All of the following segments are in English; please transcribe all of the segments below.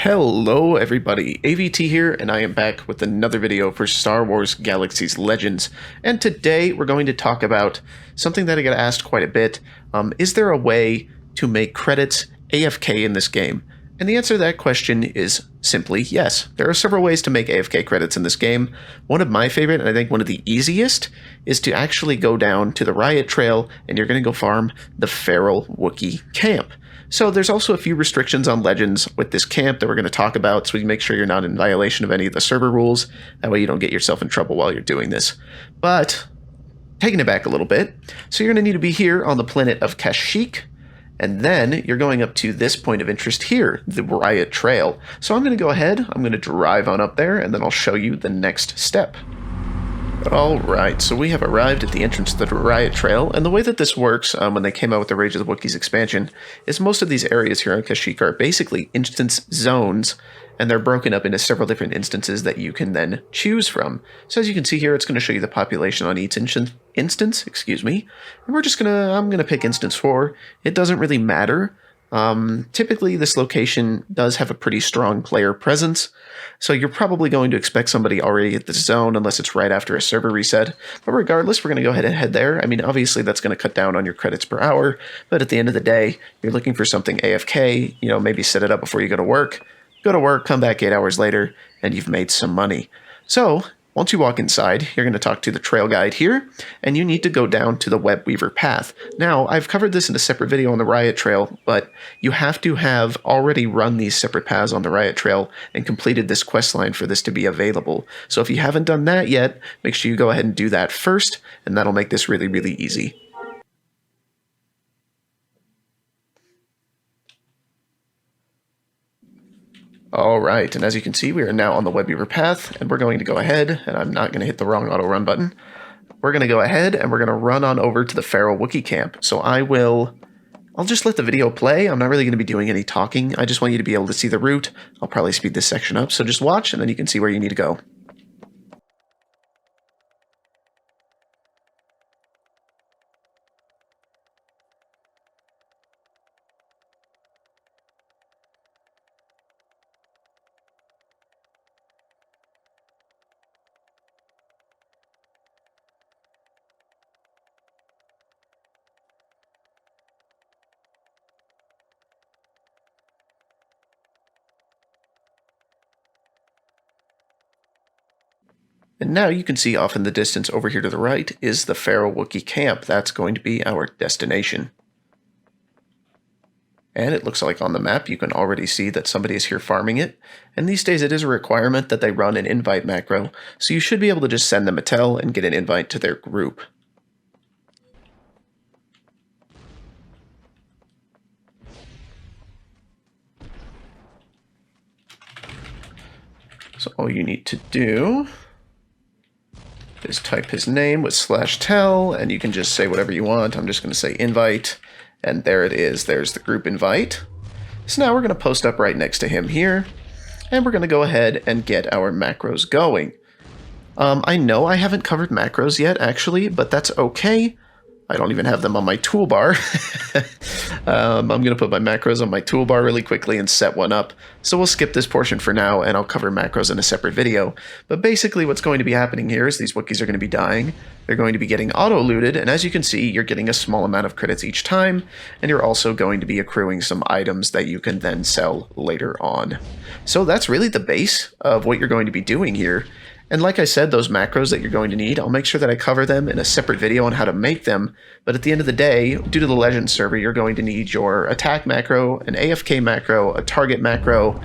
Hello everybody, AVT here, and I am back with another video for Star Wars Galaxies Legends. And today we're going to talk about something that I get asked quite a bit. Is there a way to make credits AFK in this game? And the answer to that question is simply yes. There are several ways to make AFK credits in this game. One of my favorite, and I think one of the easiest, is to actually go down to the Riot Trail and you're going to go farm the Feral Wookie camp. So there's also a few restrictions on Legends with this camp that we're going to talk about, so we can make sure you're not in violation of any of the server rules. That way you don't get yourself in trouble while you're doing this. But taking it back a little bit, so you're going to need to be here on the planet of Kashyyyk, and then you're going up to this point of interest here, the Riot Trail. So I'm going to go ahead, I'm going to drive on up there, and then I'll show you the next step. Alright, so we have arrived at the entrance to the Riot Trail, and the way that this works when they came out with the Rage of the Wookiees expansion is most of these areas here on Kashyyyk are basically instance zones, and they're broken up into several different instances that you can then choose from. So as you can see here, it's going to show you the population on each instance, and I'm going to pick instance 4. It doesn't really matter. Typically this location does have a pretty strong player presence, so you're probably going to expect somebody already at the zone unless it's right after a server reset. But regardless, we're going to go ahead and head there. I mean, obviously that's going to cut down on your credits per hour, but at the end of the day, you're looking for something AFK, maybe set it up before you go to work, come back 8 hours later, and you've made some money. So once you walk inside, you're going to talk to the trail guide here, and you need to go down to the Web Weaver path. Now, I've covered this in a separate video on the Riot Trail, but you have to have already run these separate paths on the Riot Trail and completed this quest line for this to be available. So if you haven't done that yet, make sure you go ahead and do that first, and that'll make this really, really easy. Alright, and as you can see, we are now on the Web Weaver path, and we're going to go ahead, and I'm not going to hit the wrong auto run button. We're going to go ahead, and we're going to run on over to the Feral Wookie camp. So I'll just let the video play. I'm not really going to be doing any talking. I just want you to be able to see the route. I'll probably speed this section up, so just watch, and then you can see where you need to go. And now you can see off in the distance over here to the right is the Feral Wookie camp. That's going to be our destination. And it looks like on the map you can already see that somebody is here farming it. And these days it is a requirement that they run an invite macro, so you should be able to just send them a tell and get an invite to their group. So all you need to do is type his name with /tell, and you can just say whatever you want. I'm just going to say invite, and there it is. There's the group invite. So now we're going to post up right next to him here, and we're going to go ahead and get our macros going. I know I haven't covered macros yet, actually, but that's okay. I don't even have them on my toolbar. I'm going to put my macros on my toolbar really quickly and set one up. So we'll skip this portion for now, and I'll cover macros in a separate video. But basically what's going to be happening here is these Wookiees are going to be dying. They're going to be getting auto-looted, and as you can see, you're getting a small amount of credits each time, and you're also going to be accruing some items that you can then sell later on. So that's really the base of what you're going to be doing here. And like I said, those macros that you're going to need, I'll make sure that I cover them in a separate video on how to make them. But at the end of the day, due to the Legends server, you're going to need your attack macro, an AFK macro, a target macro,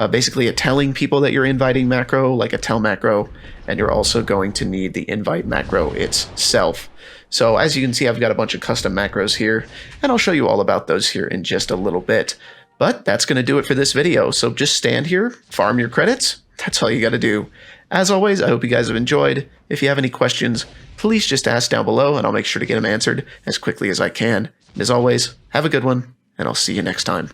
basically a telling people that you're inviting macro, like a tell macro, and you're also going to need the invite macro itself. So as you can see, I've got a bunch of custom macros here, and I'll show you all about those here in just a little bit. But that's going to do it for this video, so just stand here, farm your credits. That's all you got to do. As always, I hope you guys have enjoyed. If you have any questions, please just ask down below, and I'll make sure to get them answered as quickly as I can. And as always, have a good one, and I'll see you next time.